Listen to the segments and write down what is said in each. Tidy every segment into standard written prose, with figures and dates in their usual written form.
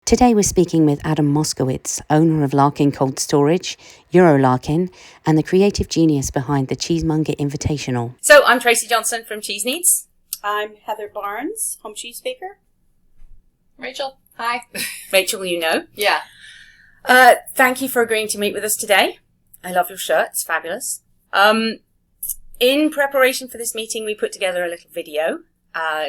Today we're speaking with Adam Moskowitz, owner of Larkin Cold Storage, Eurolarkin, and the creative genius behind the Cheesemonger Invitational. So I'm Tracey Johnson from Cheeseneeds. I'm Heather Barnes, home cheese baker. Rachel, hi. Rachel, you know. Yeah. Thank you for agreeing to meet with us today. I love your shirt. It's fabulous. In preparation for this meeting, we put together a little video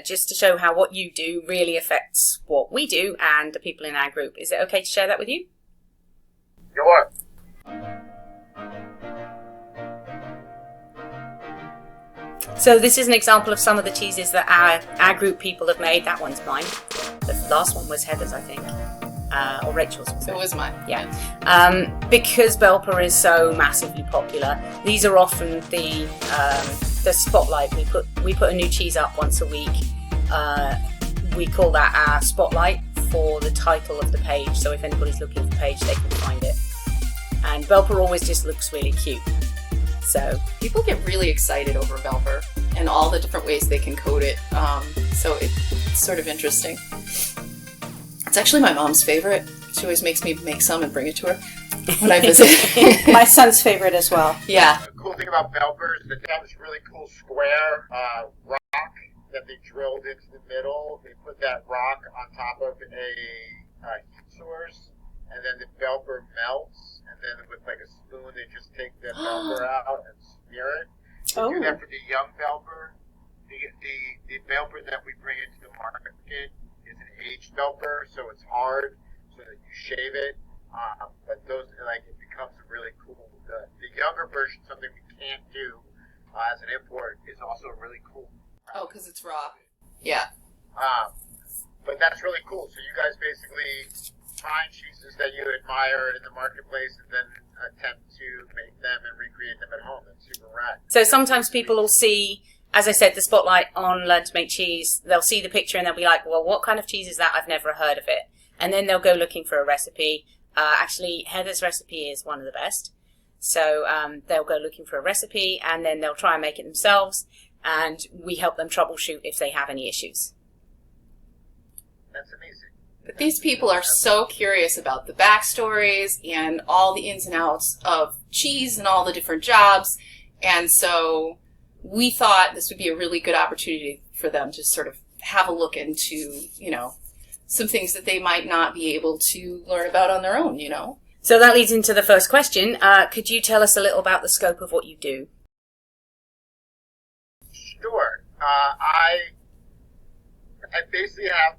just to show how what you do really affects what we do and the people in our group. Is it okay to share that with you? Sure. So this is an example of some of the cheeses that our group people have made. That one's mine. The last one was Heather's, I think. Or Rachel's. It was mine. Yeah. Because Belper is so massively popular, these are often the spotlight. We put a new cheese up once a week. We call that our spotlight for the title of the page. So if anybody's looking for the page, they can find it. And Belper always just looks really cute. So people get really excited over Belper and all the different ways they can code it. So it's sort of interesting. It's actually my mom's favorite. She always makes me make some and bring it to her when I visit. My son's favorite as well. Yeah. The cool thing about Belper is that they have this really cool square rock that they drilled into the middle. They put that rock on top of a heat source, and then the Belper melts, and then with like a spoon they just take the Belper out and smear it. They do that for the young Belper. The Belper that we bring into the market is an aged Belper, so it's hard, so that you shave it. But those, like, it becomes really cool. The younger version, something we can't do as an import, is also really cool. Oh, because it's raw. Yeah. But that's really cool. So you guys basically find cheeses that you admire in the marketplace and then attempt to make them and recreate them at home. That's super rad. So sometimes people will see, as I said, the spotlight on Learn to Make Cheese. They'll see the picture and they'll be like, well, what kind of cheese is that? I've never heard of it. And then they'll go looking for a recipe. Actually, Heather's recipe is one of the best. So they'll go looking for a recipe and then they'll try and make it themselves. And we help them troubleshoot if they have any issues. That's amazing. But these people are so curious about the backstories and all the ins and outs of cheese and all the different jobs. And so we thought this would be a really good opportunity for them to sort of have a look into, some things that they might not be able to learn about on their own, So that leads into the first question. Could you tell us a little about the scope of what you do? Sure. I basically have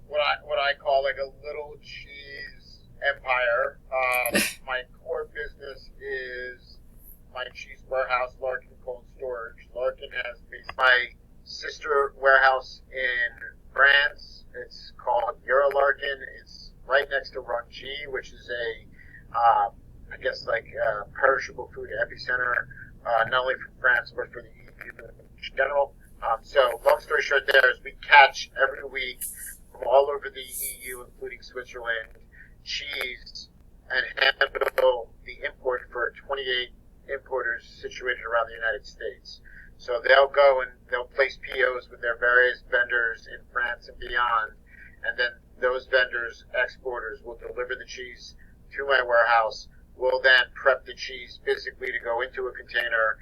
what I call like a little cheese empire. My core business is my cheese warehouse, Larkin Cold Storage. Larkin has my sister warehouse in France. It's called Eurolarkin. It's right next to Rungy, which is a perishable food epicenter, not only for France but for the EU in general. So long story short there is we catch every week from all over the EU, including Switzerland, cheese and handle the import for 28 importers situated around the United States. So they'll go and they'll place POs with their various vendors in France and beyond, and then those vendors, exporters, will deliver the cheese to my warehouse. We'll then prep the cheese physically to go into a container,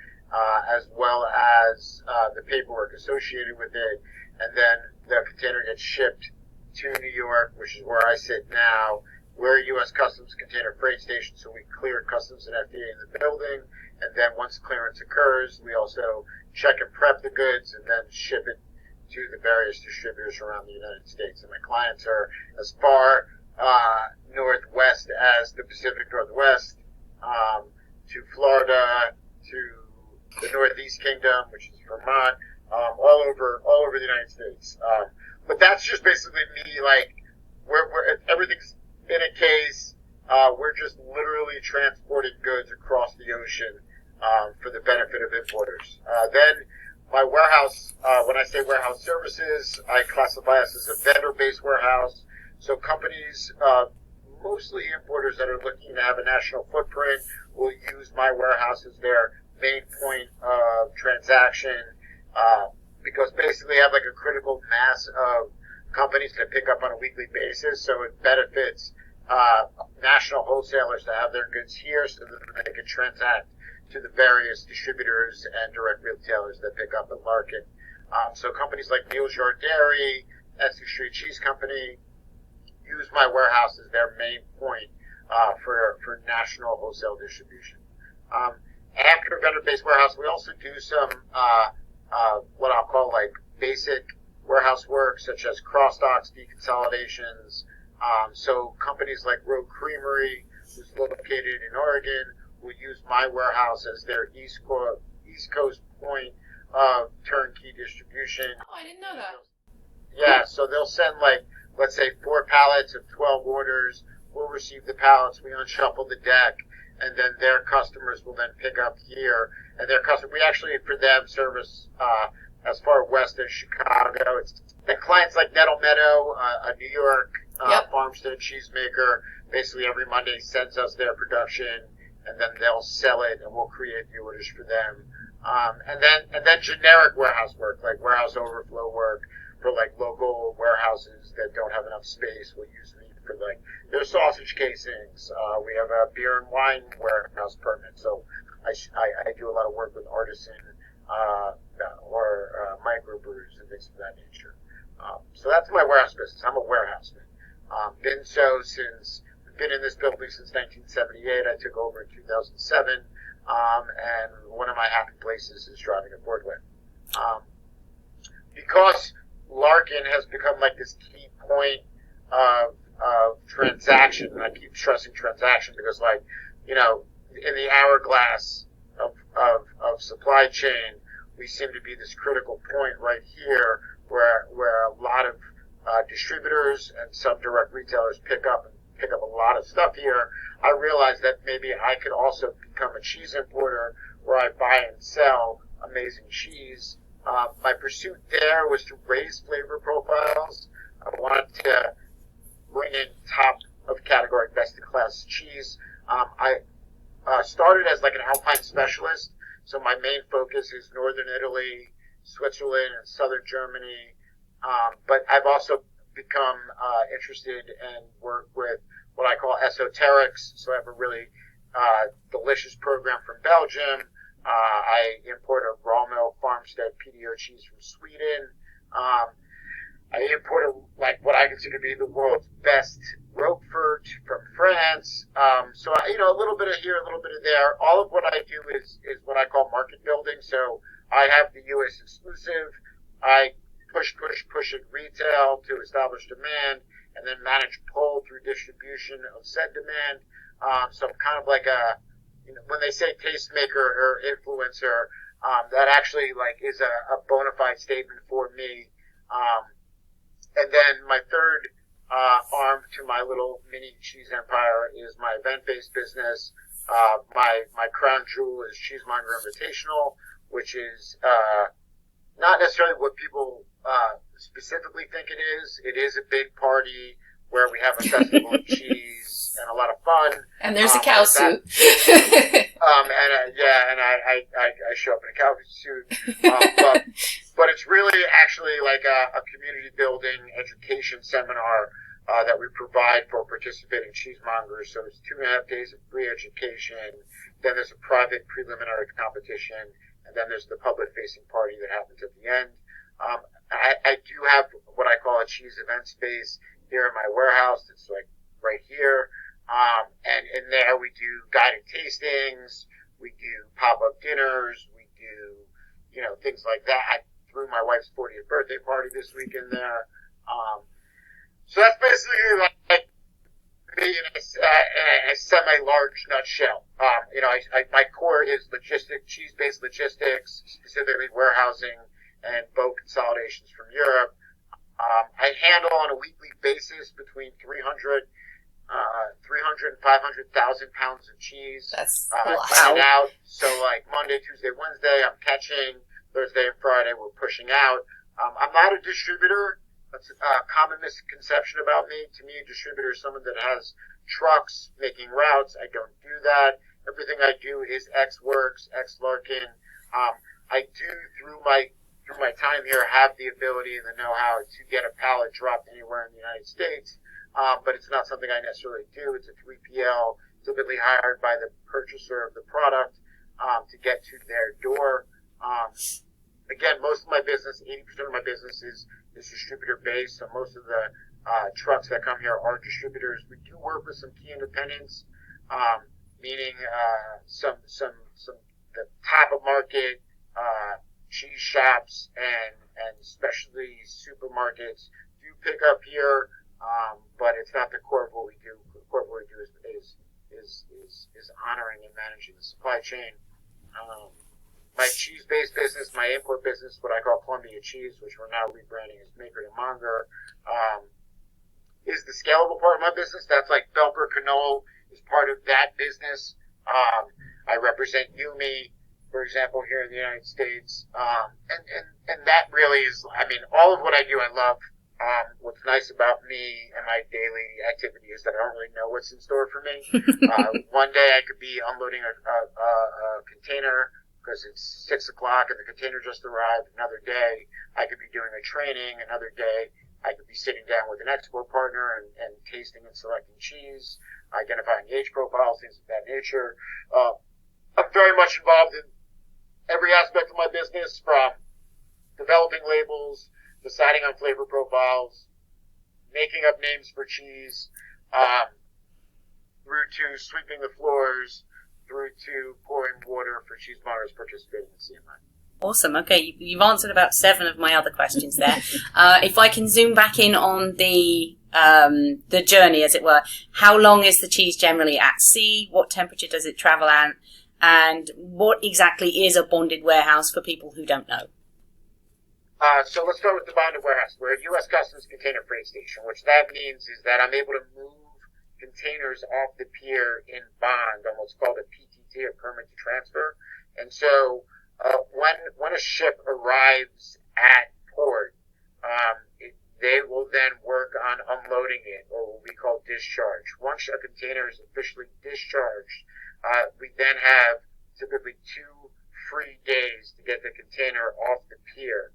as well as the paperwork associated with it, and then the container gets shipped to New York, which is where I sit now. We're a U.S. Customs container freight station, so we clear Customs and FDA in the building, and then once clearance occurs, we also check and prep the goods and then ship it to the various distributors around the United States. And my clients are as far northwest as the Pacific Northwest, to Florida, to the Northeast Kingdom, which is Vermont, all over the United States. But that's just basically me. Like, everything's in a case. We're just literally transporting goods across the ocean for the benefit of importers. Then my warehouse, when I say warehouse services, I classify us as a vendor-based warehouse. So companies, mostly importers that are looking to have a national footprint, will use my warehouse as their main point of transaction, because basically I have like a critical mass of companies to pick up on a weekly basis. So it benefits national wholesalers to have their goods here so that they can transact to the various distributors and direct retailers that pick up at Larkin. So companies like Neal's Yard Dairy, Essex Street Cheese Company use my warehouse as their main point for national wholesale distribution. After vendor-based warehouse, we also do some what I'll call like basic warehouse work, such as cross docks, deconsolidations. So companies like Road Creamery, who's located in Oregon, will use my warehouse as their East Coast point of turnkey distribution. Oh, I didn't know that. Yeah, so they'll send like, let's say 4 pallets of 12 orders. We'll receive the pallets, we unshuffle the deck, and then their customers will then pick up here. And we actually, for them, service as far west as Chicago. It's the clients like Nettle Meadow, a New York farmstead cheesemaker. Basically, every Monday sends us their production, and then they'll sell it, and we'll create the orders for them. And then generic warehouse work, like warehouse overflow work for like local warehouses that don't have enough space. We'll use me for like their sausage casings. We have a beer and wine warehouse permit, so I do a lot of work with artisan or microbrews and things of that nature. So that's my warehouse business. I'm a warehouseman. Been so since been in this building since 1978. I took over in 2007, and one of my happy places is driving a forklift. Because Larkin has become like this key point of transaction, and I keep stressing transaction because, like, you know, in the hourglass of supply chain, we seem to be this critical point right here where a lot of distributors and some direct retailers pick up a lot of stuff here. I realized that maybe I could also become a cheese importer where I buy and sell amazing cheese. My pursuit there was to raise flavor profiles. I wanted to bring in top of category, best in class cheese. I started as like an Alpine specialist, so my main focus is Northern Italy, Switzerland, and Southern Germany. But I've also become interested and work with what I call esoterics. So I have a really delicious program from Belgium. I import a raw milk farmstead PDO cheese from Sweden. I imported like what I consider to be the world's best Roquefort from France. So a little bit of here, a little bit of there. All of what I do is what I call market building. So I have the U.S. exclusive. I push at retail to establish demand, and then manage pull through distribution of said demand. So I'm kind of like when they say tastemaker or influencer, that actually like is a bona fide statement for me. And then my third arm to my little mini cheese empire is my event-based business. My crown jewel is Cheesemonger Invitational, which is not necessarily what people specifically think it is. It is a big party where we have a festival of cheese and a lot of fun. And there's a cow suit. And I show up in a cow suit. But it's really actually like a community building education seminar that we provide for participating cheesemongers. So it's 2.5 days of free education. Then there's a private preliminary competition, and then there's the public-facing party that happens at the end. I do have what I call a cheese event space here in my warehouse. It's like right here. And in there we do guided tastings, we do pop-up dinners, we do, things like that. I threw my wife's 40th birthday party this week in there. So that's basically like me in a semi-large nutshell. My core is cheese-based logistics, specifically warehousing and boat consolidations from Europe. I handle on a weekly basis between 300 and 500,000 pounds of cheese. That's wow. Out. So like Monday, Tuesday, Wednesday, I'm catching. Thursday and Friday, we're pushing out. I'm not a distributor. That's a common misconception about me. To me, a distributor is someone that has trucks making routes. I don't do that. Everything I do is X Works, X Larkin. I do through my through my time here, have the ability and the know-how to get a pallet dropped anywhere in the United States. But it's not something I necessarily do. It's a 3PL, typically hired by the purchaser of the product to get to their door. Again, most of my business, 80% of my business is distributor-based, so most of the trucks that come here are distributors. We do work with some key independents, meaning some the top of market cheese shops and specialty supermarkets do pick up here, but it's not the core of what we do. The core of what we do is honoring and managing the supply chain. My cheese-based business, my import business, what I call Columbia Cheese, which we're now rebranding as Maker to Monger, is the scalable part of my business. That's like Belper Canola is part of that business. I represent Yumi, for example, here in the United States. And that really is, I mean, all of what I do I love. What's nice about me and my daily activity is that I don't really know what's in store for me. One day I could be unloading a container because it's 6 o'clock and the container just arrived. Another day I could be doing a training. Another day I could be sitting down with an export partner and tasting and selecting cheese, identifying age profiles, things of that nature. I'm very much involved in every aspect of my business, from developing labels, deciding on flavor profiles, making up names for cheese, through to sweeping the floors, through to pouring water for cheesemongers participating in CMI. Awesome. Okay, you've answered about 7 of my other questions there. If I can zoom back in on the journey, as it were, how long is the cheese generally at sea? What temperature does it travel at? And what exactly is a bonded warehouse for people who don't know? So let's start with the bonded warehouse. We're a U.S. Customs container freight station, which that means is that I'm able to move containers off the pier in bond on what's called a PTT, a permit to transfer. And so when a ship arrives at port, they will then work on unloading it, or what we call discharge. Once a container is officially discharged, we then have typically 2 free days to get the container off the pier.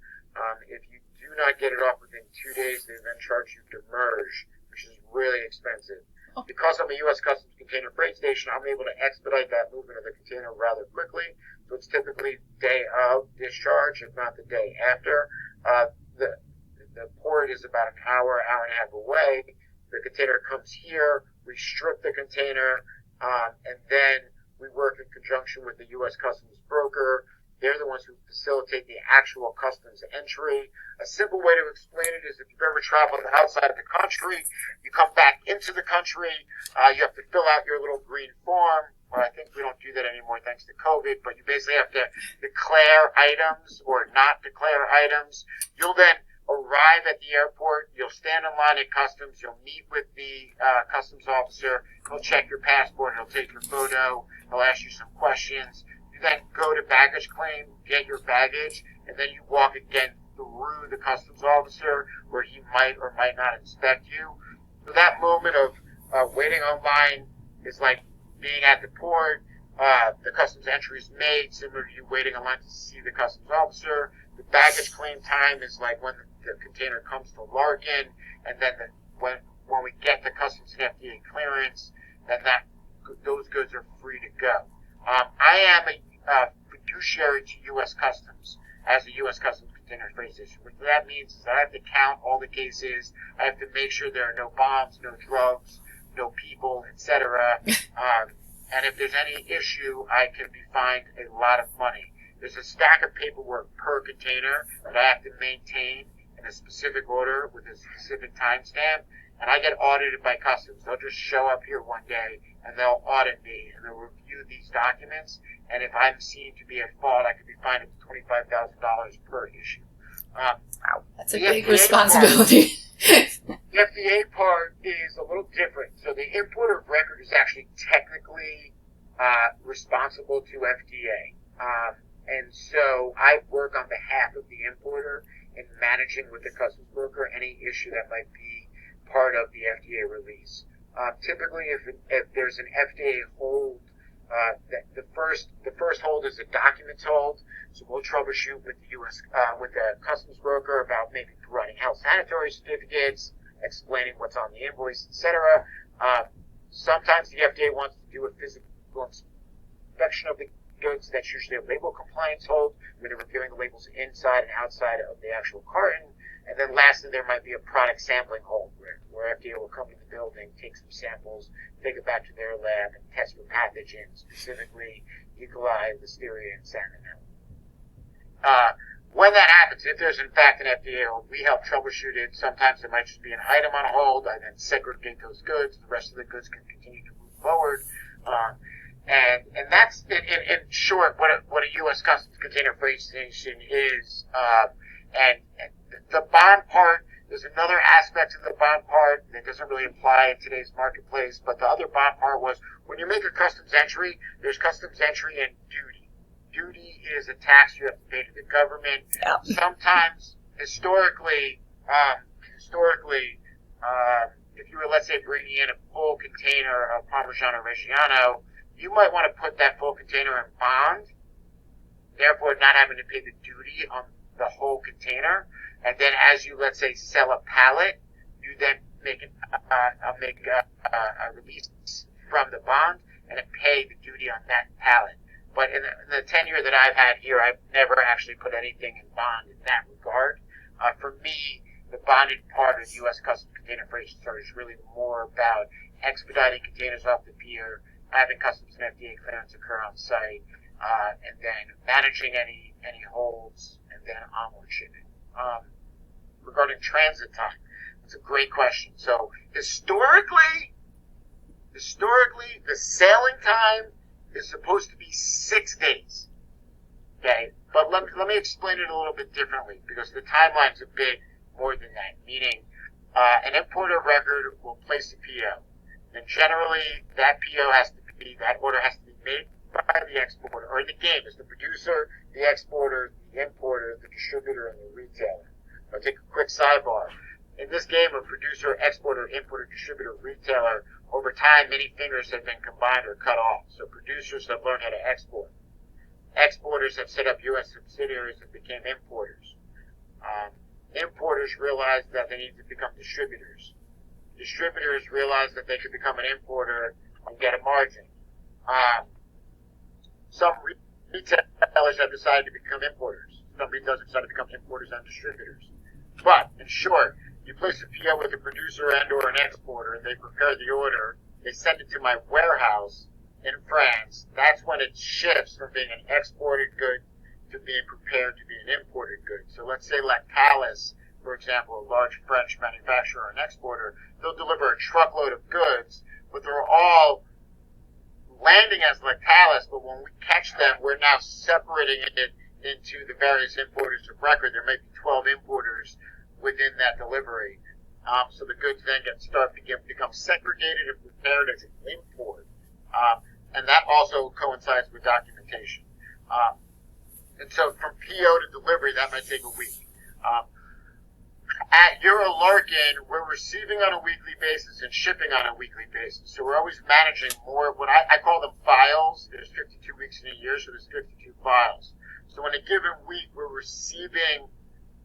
If you do not get it off within 2 days, they then charge you demurrage, which is really expensive. Because I'm a U.S. Customs container freight station, I'm able to expedite that movement of the container rather quickly. So it's typically day of discharge, if not the day after. The port is about an hour and a half away. The container comes here, we strip the container, and then we work in conjunction with the U.S. Customs broker. They're the ones who facilitate the actual customs entry. A simple way to explain it is if you've ever traveled outside of the country, you come back into the country, you have to fill out your little green form. Well, I think we don't do that anymore thanks to COVID, but you basically have to declare items or not declare items. You'll then arrive at the airport, you'll stand in line at customs, you'll meet with the customs officer, he'll check your passport, he'll take your photo, he'll ask you some questions. You then go to baggage claim, get your baggage, and then you walk again through the customs officer where he might or might not inspect you. So that moment of waiting online is like being at the port. The customs entry is made, similar to you waiting online to see the customs officer. The baggage claim time is like when the container comes to Larkin, and then when we get the customs and FDA clearance, then those goods are free to go. I am a fiduciary to U.S. Customs as a U.S. Customs container freight station. What that means is that I have to count all the cases. I have to make sure there are no bombs, no drugs, no people, etc. And if there's any issue, I can be fined a lot of money. There's a stack of paperwork per container that I have to maintain in a specific order with a specific timestamp, and I get audited by Customs. They'll just show up here one day, and they'll audit me, and they'll review these documents, and if I'm seen to be at fault, I could be fined up to $25,000 per issue. Wow, that's a big responsibility. The FDA part is a little different. So the importer of record is actually technically responsible to FDA. And so I work on behalf of the importer in managing with the customs broker any issue that might be part of the FDA release. Typically, if there's an FDA hold The first hold is a documents hold, so we'll troubleshoot with the with the customs broker about maybe providing health sanitary certificates, explaining what's on the invoice, etc. Sometimes the FDA wants to do a physical inspection of the goods. That's usually a label compliance hold, where they're reviewing the labels inside and outside of the actual carton. And then lastly, there might be a product sampling hold, where FDA will come to the building, take some samples, take it back to their lab, and test for pathogens, specifically E. coli, Listeria, and Salmonella. When that happens, if there's in fact an FDA hold, we help troubleshoot it. Sometimes there might just be an item on hold. I then segregate those goods. The rest of the goods can continue to move forward. And that's, in short, what a U.S. Customs Container Freight Station is. And the bond part, there's another aspect of the bond part that doesn't really apply in today's marketplace, but the other bond part was when you make a customs entry, there's customs entry and duty. Duty is a tax you have to pay to the government. Yeah. Sometimes, historically, if you were, let's say, bringing in a full container of Parmigiano Reggiano, you might want to put that full container in bond, therefore not having to pay the duty on the whole container. And then as you, let's say, sell a pallet, you then make a release from the bond and then pay the duty on that pallet. But in the tenure that I've had here, I've never actually put anything in bond in that regard. For me, the bonded part of the U.S. Customs Container Freight Service is really more about expediting containers off the pier, having customs and FDA clearance occur on site, and then managing any holds, and then onward shipping. Regarding transit time, it's a great question. So historically, the sailing time is supposed to be 6 days. Okay, but let me explain it a little bit differently, because the timeline's a bit more than that. Meaning, an importer of record will place a PO, and generally that order has to be made by the exporter, or in the game is the producer, the exporter, the importer, the distributor, and the retailer. I'll take a quick sidebar. In this game of producer, exporter, importer, distributor, retailer, over time many fingers have been combined or cut off. So producers have learned how to export. Exporters have set up U.S. subsidiaries and became importers. Importers realized that they needed to become distributors. Distributors realized that they could become an importer and get a margin. Some retailers have decided to become importers. Some retailers have decided to become importers and distributors. But, in short, you place a PO with a producer and or an exporter, and they prepare the order, they send it to my warehouse in France. That's when it shifts from being an exported good to being prepared to be an imported good. So let's say Lactalis, for example, a large French manufacturer and exporter, they'll deliver a truckload of goods, but they're all landing as Lactalis, but when we catch them, we're now separating it into the various importers of record. There may be 12 importers within that delivery. So the goods then become segregated and prepared as an import. And that also coincides with documentation. And so from PO to delivery, that might take a week. At Eurolarkin, we're receiving on a weekly basis and shipping on a weekly basis. So we're always managing more, what I call them files. There's 52 weeks in a year, so there's 52 files. So in a given week, we're receiving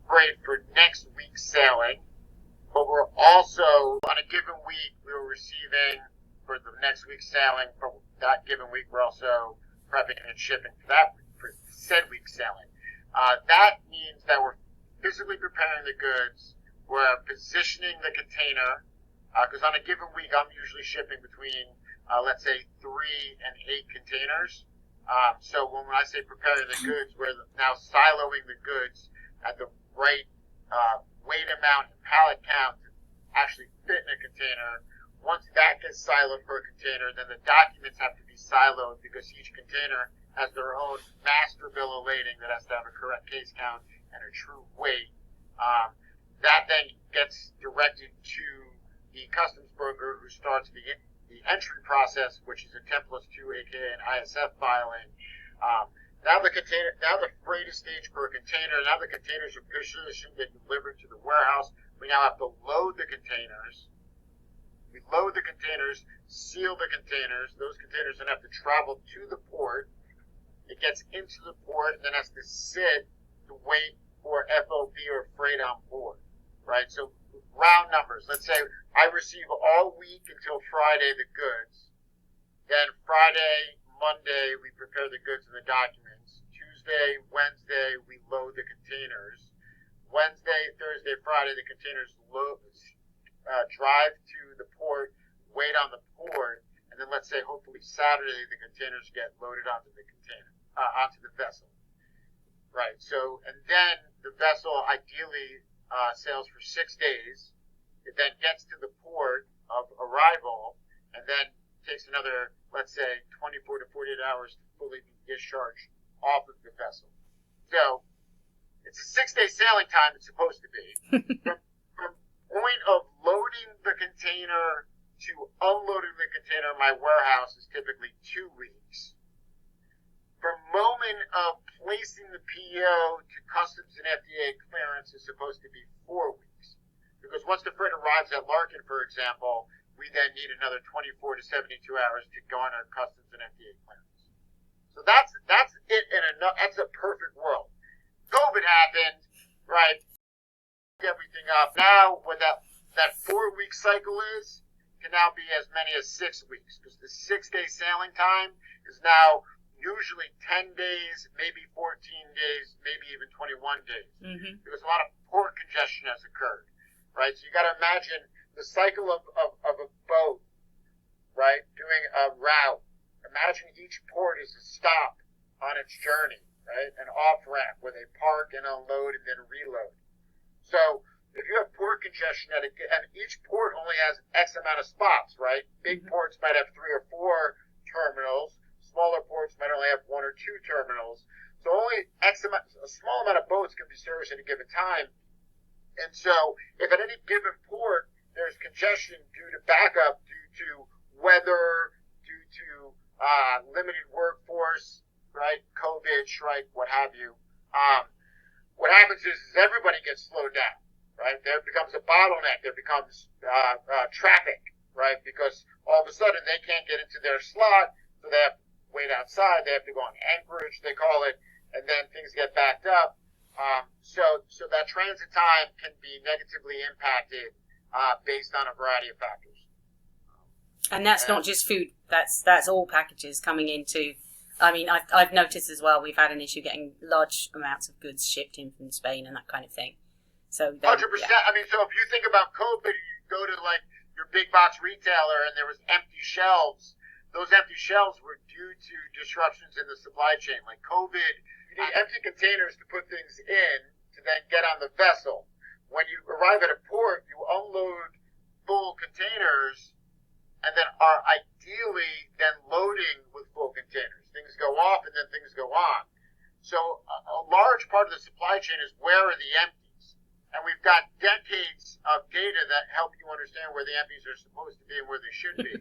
freight for next week's sailing, but we're also, on a given week, we're receiving for the next week's sailing. For that given week, we're also prepping and shipping for said week's sailing. That means that we're physically preparing the goods, we're positioning the container, because on a given week, I'm usually shipping between, let's say, 3 and 8 containers. So when I say preparing the goods, we're now siloing the goods at the right weight amount and pallet count to actually fit in a container. Once that gets siloed per container, then the documents have to be siloed, because each container has their own master bill of lading that has to have a correct case count and a true weight. That then gets directed to the customs broker, who starts the entry process, which is a 10+2, aka an ISF filing. Now the freight is staged per container. Now the containers are positioned and delivered to the warehouse. We now have to load the containers. We load the containers, seal the containers. Those containers then have to travel to the port. It gets into the port and then has to sit to wait for FOB or freight on board, right? So round numbers. Let's say I receive all week until Friday the goods. Then Friday, Monday, we prepare the goods and the documents. Tuesday, Wednesday, we load the containers. Wednesday, Thursday, Friday, the containers drive to the port, wait on the port, and then let's say hopefully Saturday the containers get loaded onto the onto the vessel. Right. So, and then the vessel ideally sails for 6 days. It then gets to the port of arrival, and then takes another, let's say, 24 to 48 hours to fully be discharged off of the vessel. So it's a 6-day sailing time. It's supposed to be. from point of loading the container to unloading the container in my warehouse is typically 2 weeks. From moment of placing the PO to customs and FDA clearance is supposed to be 4 weeks. Because once the freight arrives at Larkin, for example, we then need another 24 to 72 hours to go on our customs and FDA clearance. So that's it that's a perfect world. COVID happened, right? Everything up. Now, what that 4-week cycle is, can now be as many as 6 weeks. Because the 6-day sailing time is now usually 10 days, maybe 14 days, maybe even 21 days. Mm-hmm. Because a lot of port congestion has occurred, right? So you got to imagine the cycle of a boat, right, doing a route. Imagine each port is a stop on its journey, right, an off-ramp where they park and unload and then reload. So if you have port congestion, and each port only has X amount of spots, right? Big mm-hmm. ports might have 3 or 4 terminals. Smaller ports might only have 1 or 2 terminals. So only a small amount of boats can be serviced at a given time. And so if at any given port there's congestion due to backup, due to weather, due to limited workforce, right, COVID, strike, what have you, what happens is everybody gets slowed down, right? There becomes a bottleneck. There becomes traffic, right? Because all of a sudden they can't get into their slot, so they have to wait outside. They have to go on anchorage, they call it, and then things get backed up. So that transit time can be negatively impacted based on a variety of factors. And that's not just food. That's all packages coming into. I mean, I've noticed as well. We've had an issue getting large amounts of goods shipped in from Spain and that kind of thing. So 100%. Yeah. I mean, so if you think about COVID, you go to like your big box retailer and there was empty shelves. Those empty shelves were due to disruptions in the supply chain. Like COVID, you need empty containers to put things in to then get on the vessel. When you arrive at a port, you unload full containers and then are ideally then loading with full containers. Things go off and then things go on. So a large part of the supply chain is where are the empties? And we've got decades of data that help you understand where the empties are supposed to be and where they should be.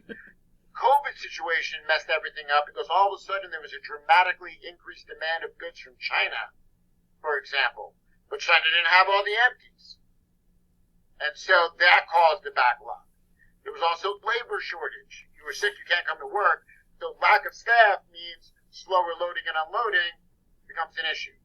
COVID situation messed everything up because all of a sudden there was a dramatically increased demand of goods from China, for example. But China didn't have all the empties. And so that caused the backlog. There was also labor shortage. You were sick, you can't come to work. So lack of staff means slower loading and unloading becomes an issue.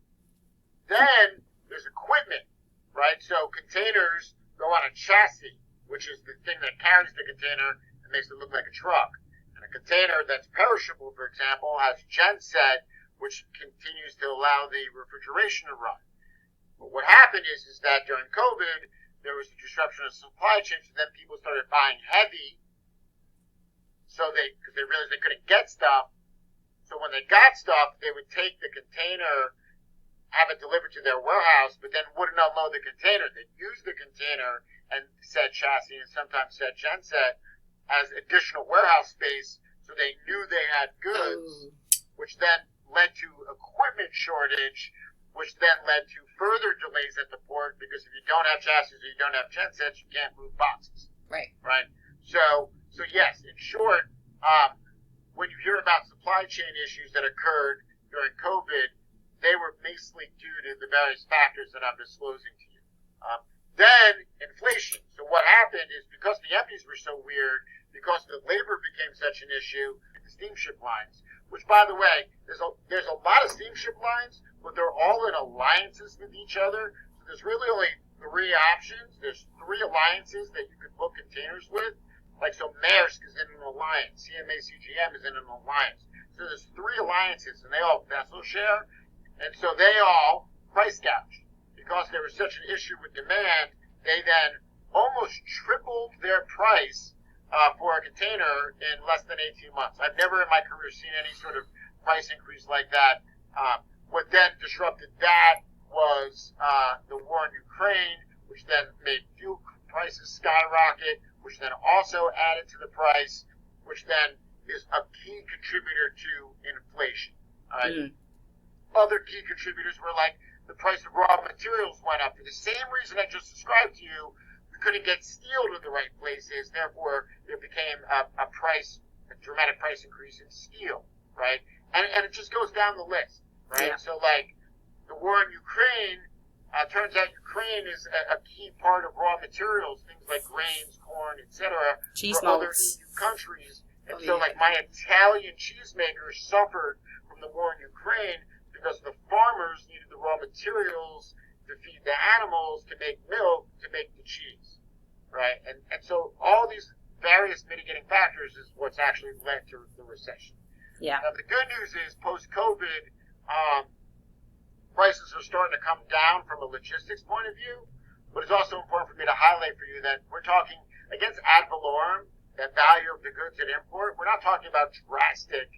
Then there's equipment, right? So containers go on a chassis, which is the thing that carries the container and makes it look like a truck. And a container that's perishable, for example, has genset, which continues to allow the refrigeration to run. But what happened is that during COVID, there was a disruption of supply chain, so then people started buying heavy, because they realized they couldn't get stuff. So when they got stuff, they would take the container, have it delivered to their warehouse, but then wouldn't unload the container. They'd use the container and said chassis and sometimes said genset as additional warehouse space, so they knew they had goods, which then led to equipment shortage, which then led to further delays at the port, because if you don't have chassis or you don't have gensets, you can't move boxes. Right. Right? So yes, in short, when you hear about supply chain issues that occurred during COVID, they were basically due to the various factors that I'm disclosing to you. Then inflation. So what happened is because the empties were so weird, because the labor became such an issue, the steamship lines, which by the way, there's a lot of steamship lines, but they're all in alliances with each other. So there's really only three options. There's three alliances that you could book containers with. Like, so Maersk is in an alliance, CMA CGM is in an alliance. So there's three alliances, and they all vessel share, and so they all price gouged. Because there was such an issue with demand, they then almost tripled their price for a container in less than 18 months. I've never in my career seen any sort of price increase like that. What then disrupted that was the war in Ukraine, which then made fuel prices skyrocket, which then also added to the price, which then is a key contributor to inflation. Other key contributors were like the price of raw materials went up for the same reason I just described to you. We couldn't get steel to the right places, therefore there became a dramatic price increase in steel, right? And it just goes down the list, right? Yeah. So like the war in Ukraine, turns out Ukraine is a key part of raw materials, things like grains, corn, etc. Cheese for other EU countries. And so like my Italian cheesemakers suffered from the war in Ukraine because the farmers needed the raw materials to feed the animals, to make milk, to make the cheese, right? And so all these various mitigating factors is what's actually led to the recession. Yeah. Now, the good news is post-COVID, prices are starting to come down from a logistics point of view, but it's also important for me to highlight for you that we're talking against ad valorem, that value of the goods at import. We're not talking about drastic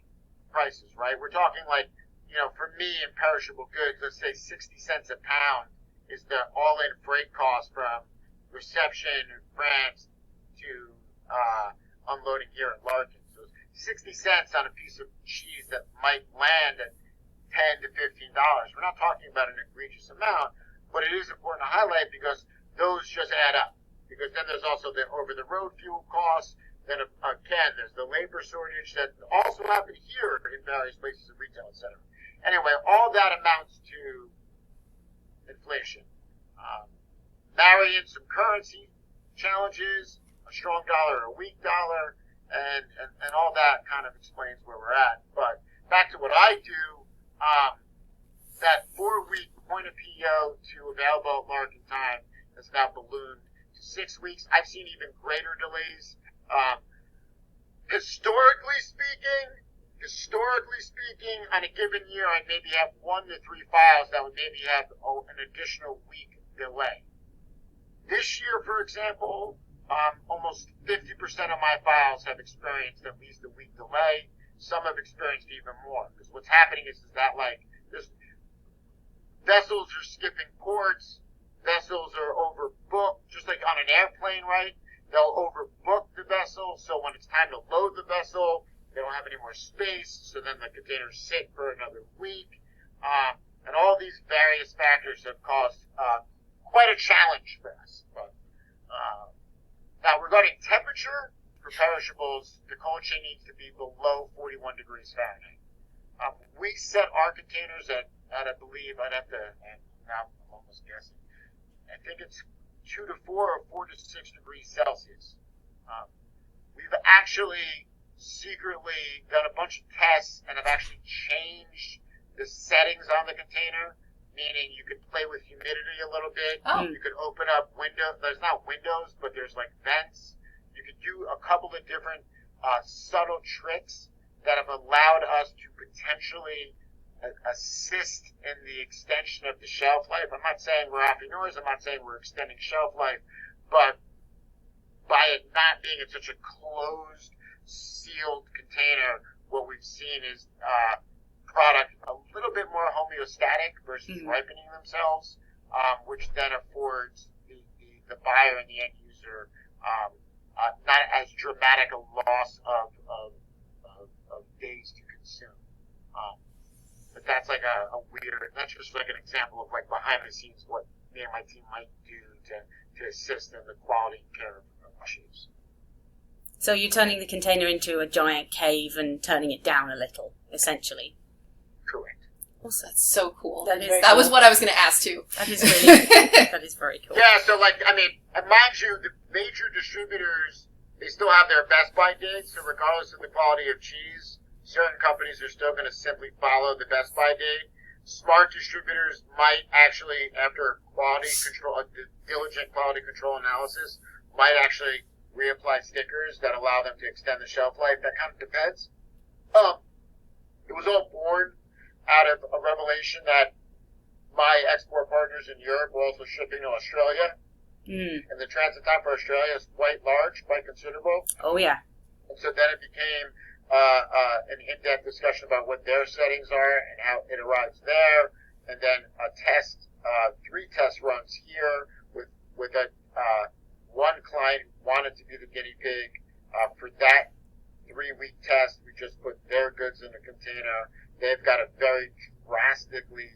prices, right? We're talking like, you know, for me in perishable goods, let's say 60 cents a pound is the all-in freight cost from reception in France to unloading here in Larkin. So 60 cents on a piece of cheese that might land at $10 to $15. We're not talking about an egregious amount, but it is important to highlight because those just add up. Because then there's also the over-the-road fuel costs. Then again, there's the labor shortage that also happened here in various places of retail, etc. Anyway, all that amounts to inflation. Marry in some currency challenges, a strong dollar, a weak dollar, and all that kind of explains where we're at. But back to what I do, that 4-week point of PO to available at Larkin time has now ballooned to 6 weeks. I've seen even greater delays. Historically speaking, on a given year, I maybe have 1 to 3 files that would maybe have an additional week delay. This year, for example, almost 50% of my files have experienced at least a week delay. Some have experienced even more. Because what's happening is that, like, vessels are skipping ports, vessels are overbooked, just like on an airplane, right? They'll overbook the vessel, so when it's time to load the vessel, they don't have any more space, so then the containers sit for another week. And all these various factors have caused quite a challenge for us. But, now, regarding temperature, for perishables, the cold chain needs to be below 41 degrees Fahrenheit. We set our containers at I believe, I'd have to, and now I'm almost guessing, I think it's 2 to 4 or 4 to 6 degrees Celsius. We've actually secretly done a bunch of tests and have actually changed the settings on the container, meaning you could play with humidity a little bit. Oh. You could open up there's not windows, but there's like vents. You could do a couple of different subtle tricks that have allowed us to potentially assist in the extension of the shelf life. I'm not saying we're entrepreneurs, I'm not saying we're extending shelf life, but by it not being in such a closed, sealed container, what we've seen is product a little bit more homeostatic versus ripening themselves, which then affords the buyer and the end user not as dramatic a loss of days to consume. But that's like that's just like an example of like behind the scenes what me and my team might do to assist in the quality and care of cheese. So you're turning the container into a giant cave and turning it down a little, essentially. Correct. That's so cool. That was what I was going to ask too. That is really that is very cool. Yeah, so and mind you, the major distributors, they still have their Best Buy dates, so regardless of the quality of cheese, certain companies are still going to simply follow the Best Buy date. Smart distributors might actually, after quality control, diligent quality control analysis, might actually reapply stickers that allow them to extend the shelf life. That kind of depends. It was all born out of a revelation that my export partners in Europe were also shipping to Australia. And the transit time for Australia is quite large, quite considerable. Oh, yeah. And so then it became an in-depth discussion about what their settings are and how it arrives there. And then a test, 3 test runs here with one client who wanted to be the guinea pig. For that 3-week test, we just put their goods in a container. They've got a very drastically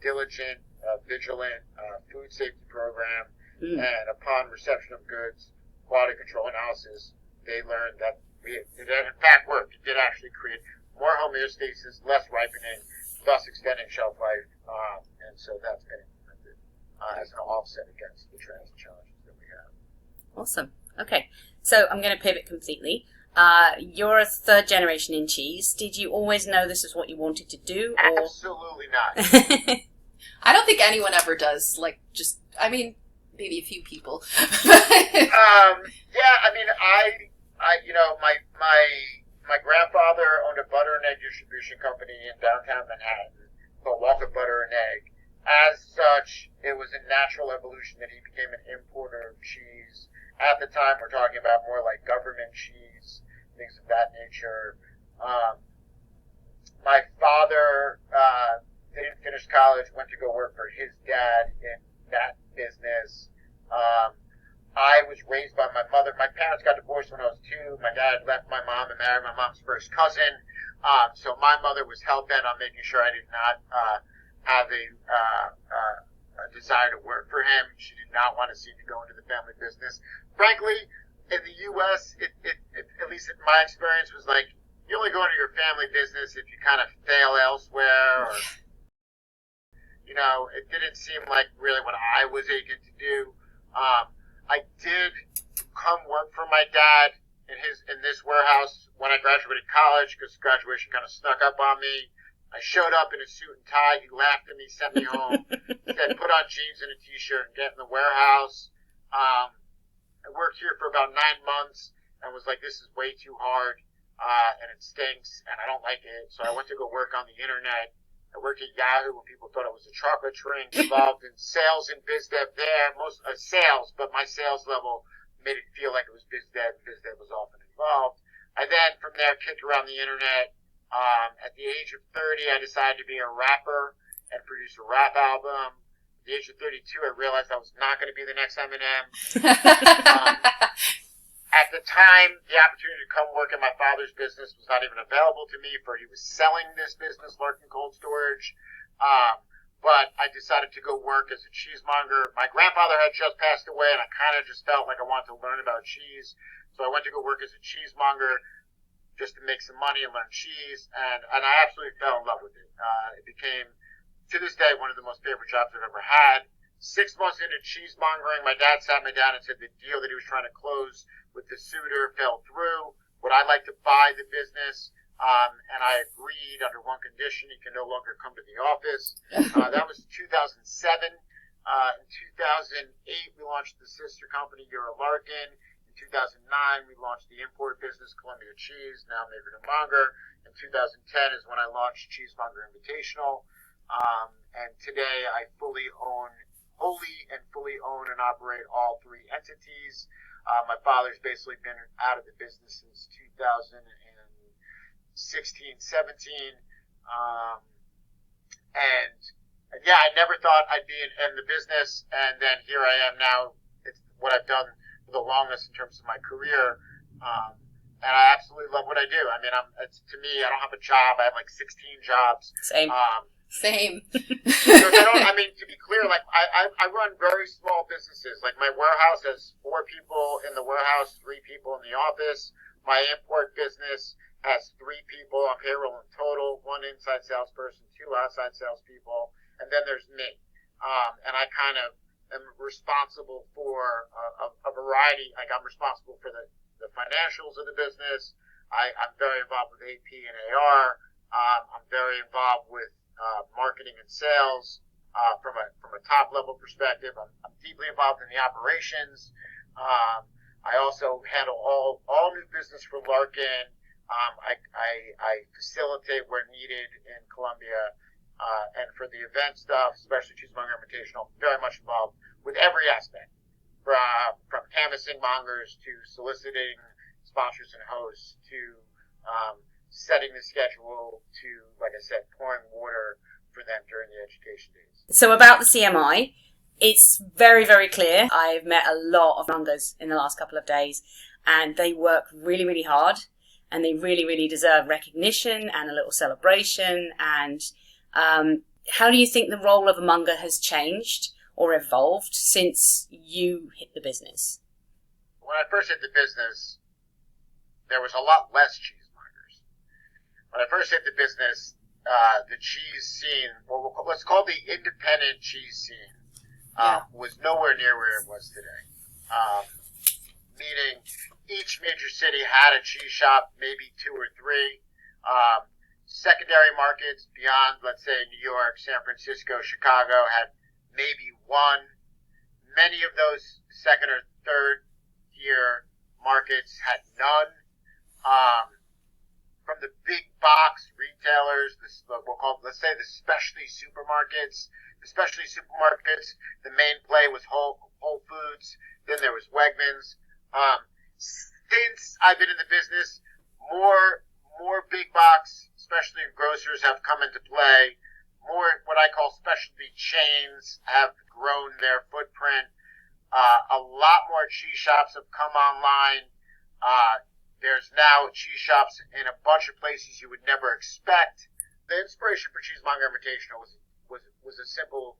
diligent, vigilant food safety program. And upon reception of goods, quality control analysis, they learned that it in fact worked. It did actually create more homeostasis, less ripening, thus extending shelf life. And so that's been implemented as an offset against the transit challenges that we have. Awesome. Okay, so I'm going to pivot completely. You're a 3rd generation in cheese. Did you always know this is what you wanted to do? Or? Absolutely not. I don't think anyone ever does. Maybe a few people. Yeah, my grandfather owned a butter and egg distribution company in downtown Manhattan called Walker Butter and Egg. As such, it was a natural evolution that he became an importer of cheese. At the time, we're talking about more like government cheese, things of that nature. My father didn't finish college, went to go work for his dad in that business. I was raised by my mother. My parents got divorced when I was 2. My dad left my mom and married my mom's first cousin. So my mother was hell-bent on making sure I did not have a desire to work for him. She did not want to see me go into the family business. Frankly, in the U.S., it at least in my experience, was like, you only go into your family business if you kind of fail elsewhere, or, it didn't seem like really what I was aching to do. I did come work for my dad in this warehouse when I graduated college, because graduation kind of snuck up on me. I showed up in a suit and tie. He laughed at me, sent me home. Said, put on jeans and a t-shirt and get in the warehouse. I worked here for about 9 months and was like, this is way too hard, and it stinks, and I don't like it. So I went to go work on the internet. I worked at Yahoo when people thought it was a chocolate drink, involved in sales and biz dev there, sales, but my sales level made it feel like it was biz dev. Biz dev was often involved. I then, from there, kicked around the internet. At the age of 30, I decided to be a rapper and produce a rap album. At the age of 32, I realized I was not going to be the next Eminem. At the time, the opportunity to come work in my father's business was not even available to me, for he was selling this business, Larkin Cold Storage. But I decided to go work as a cheesemonger. My grandfather had just passed away, and I kind of just felt like I wanted to learn about cheese. So I went to go work as a cheesemonger just to make some money and learn cheese, and I absolutely fell in love with it. It became, to this day, one of the most favorite jobs I've ever had. 6 months into cheesemongering, my dad sat me down and said the deal that he was trying to close with the suitor fell through. Would I like to buy the business? And I agreed under one condition: he can no longer come to the office. That was 2007. In 2008, we launched the sister company, Eurolarkin. In 2009, we launched the import business, Columbia Cheese, now Maker to Monger. In 2010 is when I launched Cheesemonger Invitational. And today I wholly own and operate all 3 entities. My father's basically been out of the business since 2016, 17. And yeah, I never thought I'd be in the business, and then here I am now. It's what I've done for the longest in terms of my career. And I absolutely love what I do. I mean, to me, I don't have a job. I have like 16 jobs. Same. Same. To be clear, like I run very small businesses. Like my warehouse has 4 people in the warehouse, 3 people in the office. My import business has 3 people on payroll in total, 1 inside salesperson, 2 outside salespeople, and then there's me. And I kind of am responsible for a variety. Like, I'm responsible for the financials of the business. I'm very involved with AP and AR. I'm very involved with marketing and sales from a top level perspective. I'm deeply involved in the operations. I also handle all new business for Larkin. I facilitate where needed in Colombia, and for the event stuff, especially Cheesemonger Invitational, very much involved with every aspect, from canvassing mongers to soliciting sponsors and hosts to setting the schedule to, like I said, pouring water for them during the education days. So about the CMI, it's very, very clear. I've met a lot of mongers in the last couple of days, and they work really, really hard, and they really, really deserve recognition and a little celebration. And how do you think the role of a monger has changed or evolved since you hit the business? When I first hit the business, there was a lot less cheesemongers. When I first hit the business, the cheese scene, or let's call the independent cheese scene, was nowhere near where it was today. Meaning, each major city had a cheese shop, maybe 2 or 3. Secondary markets beyond, let's say, New York, San Francisco, Chicago had maybe 1. Many of those second or third tier markets had none. From the big box retailers, we'll call, let's say, the specialty supermarkets. The specialty supermarkets, the main play was Whole Foods. Then there was Wegmans. Since I've been in the business, more big box, especially grocers, have come into play. More what I call specialty chains have grown their footprint. A lot more cheese shops have come online. There's now cheese shops in a bunch of places you would never expect. The inspiration for Cheesemonger Invitational was a simple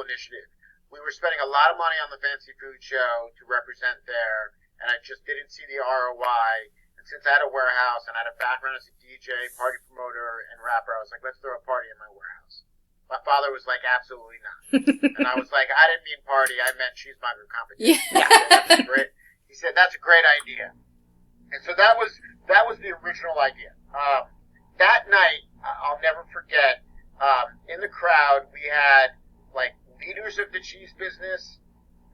initiative. We were spending a lot of money on the fancy food show to represent there, and I just didn't see the ROI. And since I had a warehouse and I had a background as a DJ, party promoter, and rapper, I was like, let's throw a party in my warehouse. My father was like, absolutely not. And I was like, I didn't mean party, I meant cheesemonger competition. Yeah. He said, that's a great idea. And so that was the original idea. That night, I'll never forget, in the crowd, we had like leaders of the cheese business,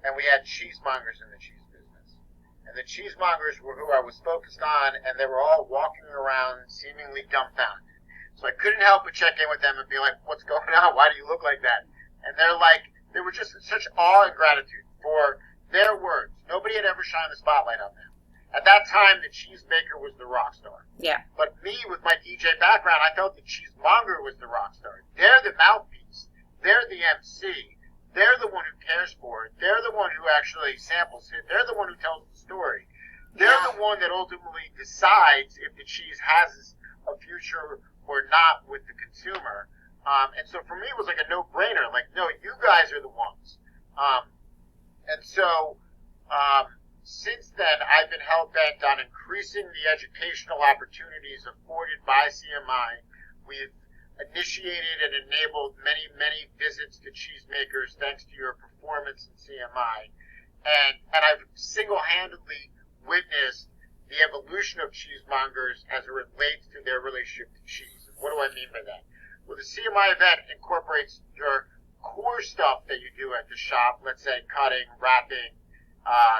and we had cheesemongers in the cheese business. And the cheesemongers were who I was focused on, and they were all walking around seemingly dumbfounded. So I couldn't help but check in with them and be like, what's going on? Why do you look like that? And they were just in such awe and gratitude for their words. Nobody had ever shined the spotlight on them. At that time, the cheesemaker was the rock star. Yeah. But me, with my DJ background, I felt the cheesemonger was the rock star. They're the mouthpiece. They're the MC. They're the one who cares for it. They're the one who actually samples it. They're the one who tells the story. They're the one that ultimately decides if the cheese has a future or not with the consumer. And so for me, it was like a no-brainer. Like, no, you guys are the ones. And so since then, I've been hell-bent on increasing the educational opportunities afforded by CMI. We've initiated and enabled many, many visits to cheesemakers thanks to your performance in CMI. And I've single-handedly witnessed the evolution of cheesemongers as it relates to their relationship to cheese. And what do I mean by that? Well, the CMI event incorporates your core stuff that you do at the shop, let's say cutting, wrapping,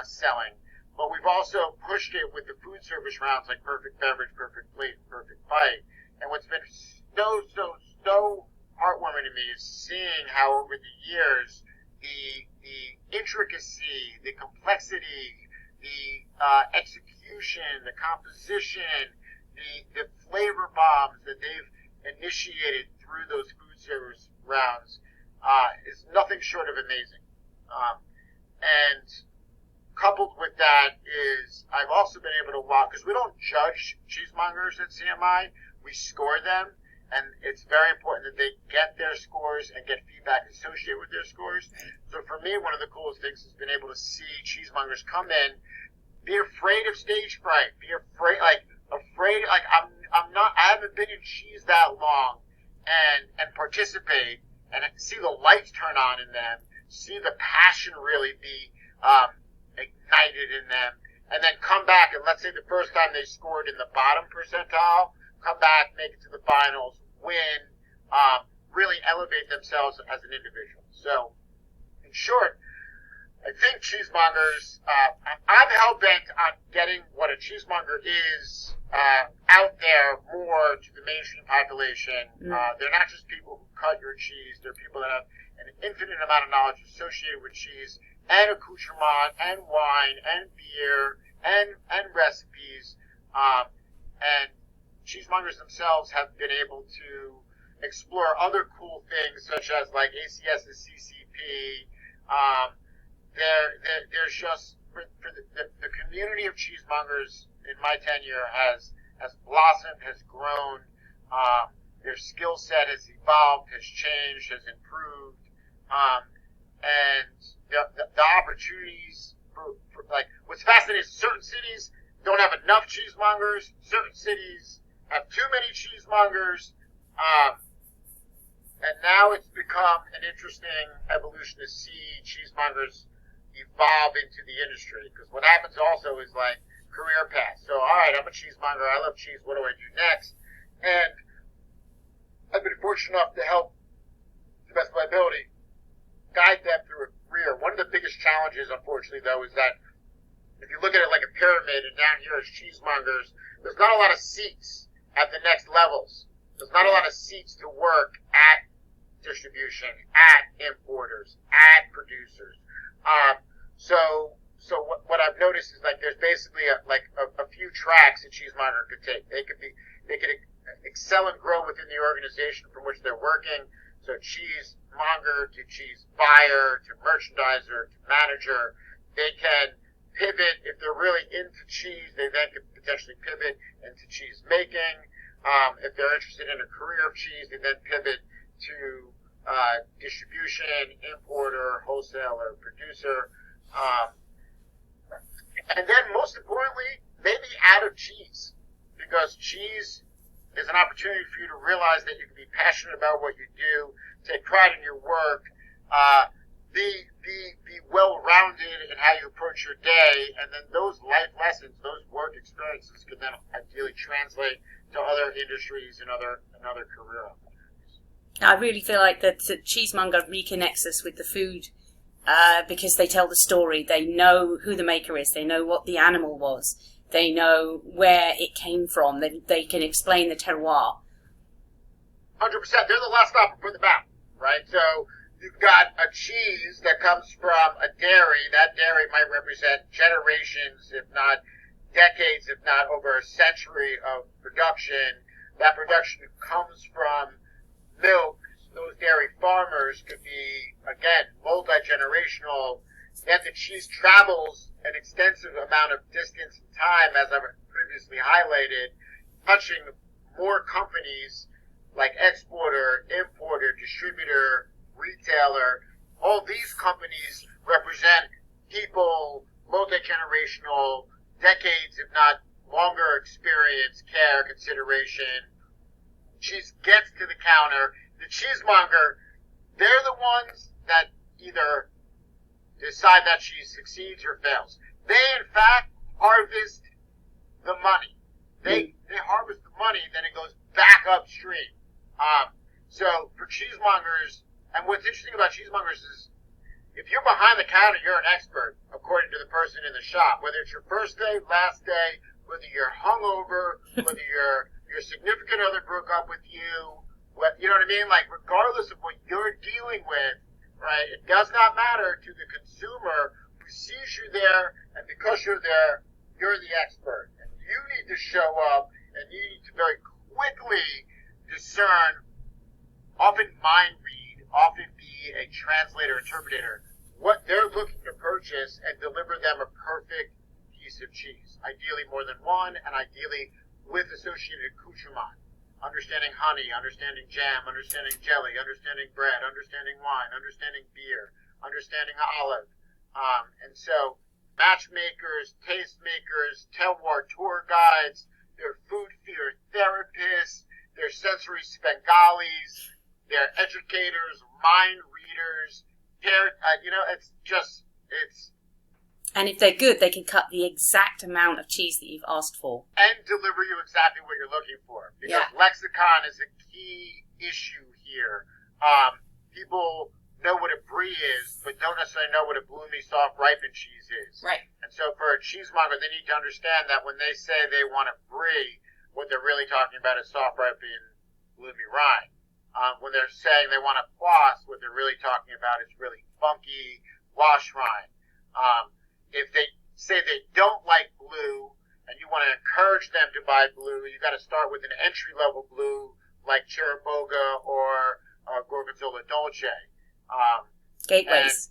selling. But we've also pushed it with the food service rounds like Perfect Beverage, Perfect Plate, Perfect Bite. And what's been so heartwarming to me is seeing how over the years the intricacy, the complexity, the execution, the composition, the flavor bombs that they've initiated through those food service rounds is nothing short of amazing. And coupled with that is I've also been able to walk, because we don't judge cheesemongers at CMI, we score them, and it's very important that they get their scores and get feedback associated with their scores. So for me, one of the coolest things has been able to see cheesemongers come in, be afraid of stage fright, be afraid waiting. Like I haven't been in cheese that long, and participate and see the lights turn on in them, see the passion really be ignited in them, and then come back and let's say the first time they scored in the bottom percentile, come back, make it to the finals, win, really elevate themselves as an individual. So, in short, I think cheesemongers, I'm hell-bent on getting what a cheesemonger is out there more to the mainstream population. They're not just people who cut your cheese. They're people that have an infinite amount of knowledge associated with cheese and accoutrement and wine and beer and recipes. And cheesemongers themselves have been able to explore other cool things such as like ACS's CCP. There's just for the community of cheesemongers in my tenure has blossomed, has grown. Their skill set has evolved, has changed, has improved, and the opportunities for like what's fascinating is certain cities don't have enough cheesemongers. Certain cities have too many cheesemongers. And now it's become an interesting evolution to see cheesemongers evolve into the industry. Because what happens also is like career paths. So, all right, I'm a cheesemonger. I love cheese. What do I do next? And I've been fortunate enough to help, to the best of my ability, guide them through a career. One of the biggest challenges, unfortunately, though, is that if you look at it like a pyramid, and down here is cheesemongers, there's not a lot of seats at the next levels. There's not a lot of seats to work at distribution, at importers, at producers. So what I've noticed is like there's basically a few tracks a cheesemonger could take. They could excel and grow within the organization from which they're working. So cheesemonger to cheese buyer to merchandiser to manager. They can pivot if they're really into cheese. They then could potentially pivot into cheese making. If they're interested in a career of cheese, they then pivot to distribution, importer, wholesaler, producer, and then most importantly, maybe out of cheese, because cheese is an opportunity for you to realize that you can be passionate about what you do, take pride in your work, be well-rounded in how you approach your day, and then those life lessons, those work experiences, can then ideally translate to other industries and other career opportunities. I really feel like that cheesemonger reconnects us with the food because they tell the story. They know who the maker is. They know what the animal was. They know where it came from. They can explain the terroir. 100%. They're the last stop before the mouth, right? So you've got a cheese that comes from a dairy. That dairy might represent generations, if not decades, if not over a century of production. That production comes from milk. Those dairy farmers could be, again, multi-generational. Yet the cheese travels an extensive amount of distance and time, as I've previously highlighted, touching more companies like exporter, importer, distributor, retailer. All these companies represent people, multi-generational, decades, if not longer experience, care, consideration. Cheese gets to the counter. The cheesemonger, they're the ones that either decide that cheese succeeds or fails. They, in fact, harvest the money. They harvest the money, then it goes back upstream. So for cheesemongers, and what's interesting about cheesemongers is if you're behind the counter, you're an expert, according to the person in the shop. Whether it's your first day, last day, whether you're hungover, whether your significant other broke up with you, you know what I mean? Like, regardless of what you're dealing with, right, it does not matter to the consumer who sees you there, and because you're there, you're the expert. And you need to show up, and you need to very quickly discern, often mind read, often be a translator, interpreter, what they're looking to purchase and deliver them a perfect piece of cheese. Ideally more than one, and ideally with associated accoutrement. Understanding honey, understanding jam, understanding jelly, understanding bread, understanding wine, understanding beer, understanding olive. And so matchmakers, tastemakers, terroir tour guides, they're food therapists, they're sensory Svengalis, they're educators, mind readers. And if they're good, they can cut the exact amount of cheese that you've asked for. And deliver you exactly what you're looking for. Because lexicon is a key issue here. People know what a brie is, but don't necessarily know what a bloomy, soft, ripened cheese is. Right. And so for a cheesemonger, they need to understand that when they say they want a brie, what they're really talking about is soft, ripened, bloomy rind. When they're saying they want a poisse, what they're really talking about is really funky, wash rind. If they say they don't like blue and you want to encourage them to buy blue, you got to start with an entry-level blue like Cheriboga or Gorgonzola Dolce. Gateways.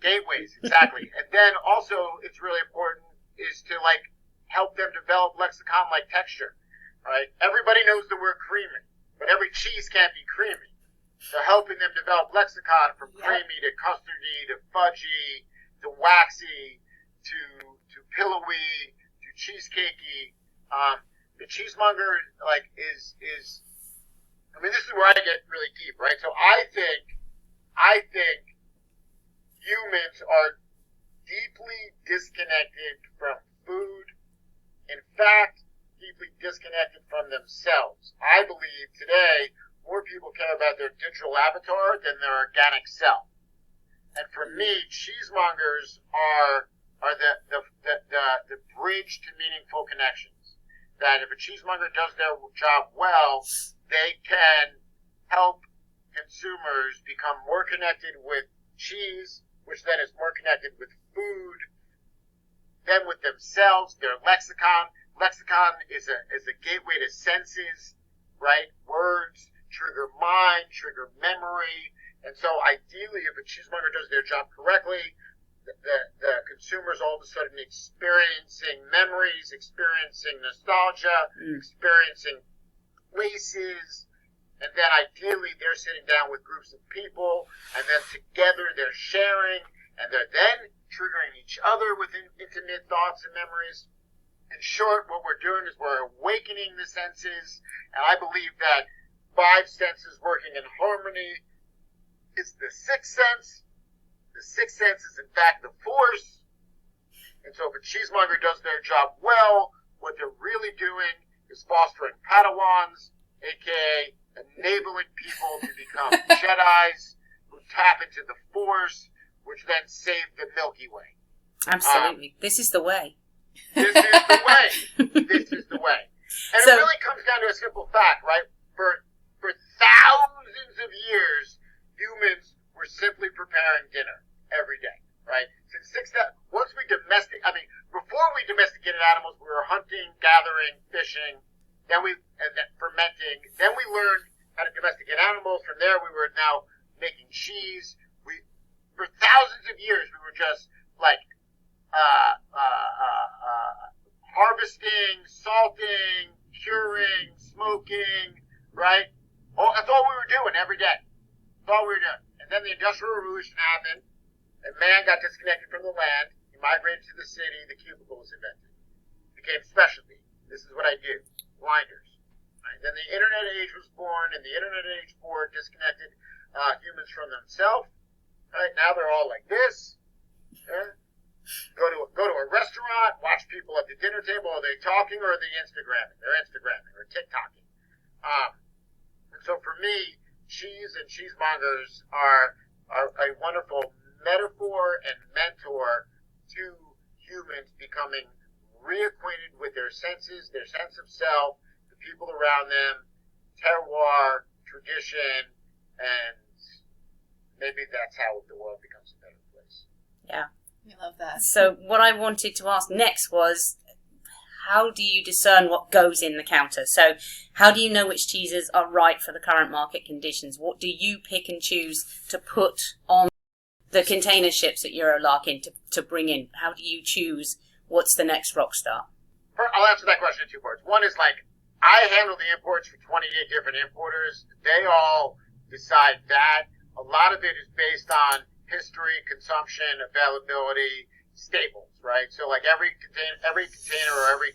Gateways, exactly. And then also, it's really important is to help them develop lexicon-like texture, right? Everybody knows the word creamy, but every cheese can't be creamy. So helping them develop lexicon from creamy to custardy to fudgy to waxy, to pillowy, to cheesecakey. The cheesemonger, is this is where I get really deep, right? So I think humans are deeply disconnected from food. In fact, deeply disconnected from themselves. I believe today more people care about their digital avatar than their organic self. And for me, cheesemongers are the bridge to meaningful connections. That if a cheesemonger does their job well, they can help consumers become more connected with cheese, which then is more connected with food, then with themselves, their lexicon. Lexicon is a gateway to senses, right? Words trigger mind, trigger memory. And so ideally, if a cheesemonger does their job correctly, the consumer's all of a sudden experiencing memories, experiencing nostalgia, experiencing places, and then ideally they're sitting down with groups of people, and then together they're sharing, and they're then triggering each other with intimate thoughts and memories. In short, what we're doing is we're awakening the senses, and I believe that 5 senses working in harmony is the 6th sense. The 6th sense is, in fact, the force. And so if a cheesemonger does their job well, what they're really doing is fostering Padawans, a.k.a. enabling people to become Jedis who tap into the force, which then save the Milky Way. Absolutely. This is the way. This is the way. This is the way. And it really comes down to a simple fact, right? For thousands of years, humans were simply preparing dinner every day, right? Once we before we domesticated animals, we were hunting, gathering, fishing, then fermenting. Then we learned how to domesticate animals. From there, we were now making cheese. For thousands of years, we were just harvesting, salting, curing, smoking, right? That's all we were doing every day. That's all we were doing. And then the Industrial Revolution happened, and man got disconnected from the land. He migrated to the city. The cubicle was invented. It became specialty. This is what I do. Blinders. Right? Then the Internet age was born, and the Internet age disconnected humans from themselves. Right? Now they're all like this. Yeah? Go to a restaurant, watch people at the dinner table. Are they talking or are they Instagramming? They're Instagramming or TikToking. And so for me, cheese and cheesemongers are a wonderful metaphor and mentor to humans becoming reacquainted with their senses, their sense of self, the people around them, terroir, tradition, and maybe that's how the world becomes a better place. Yeah. I love that. So what I wanted to ask next was, how do you discern what goes in the counter? So how do you know which cheeses are right for the current market conditions? What do you pick and choose to put on the container ships at Eurolarkin to bring in? How do you choose what's the next rock star? I'll answer that question in 2 parts. One is I handle the imports for 28 different importers. They all decide that. A lot of it is based on history, consumption, availability, staples, right? So every container or every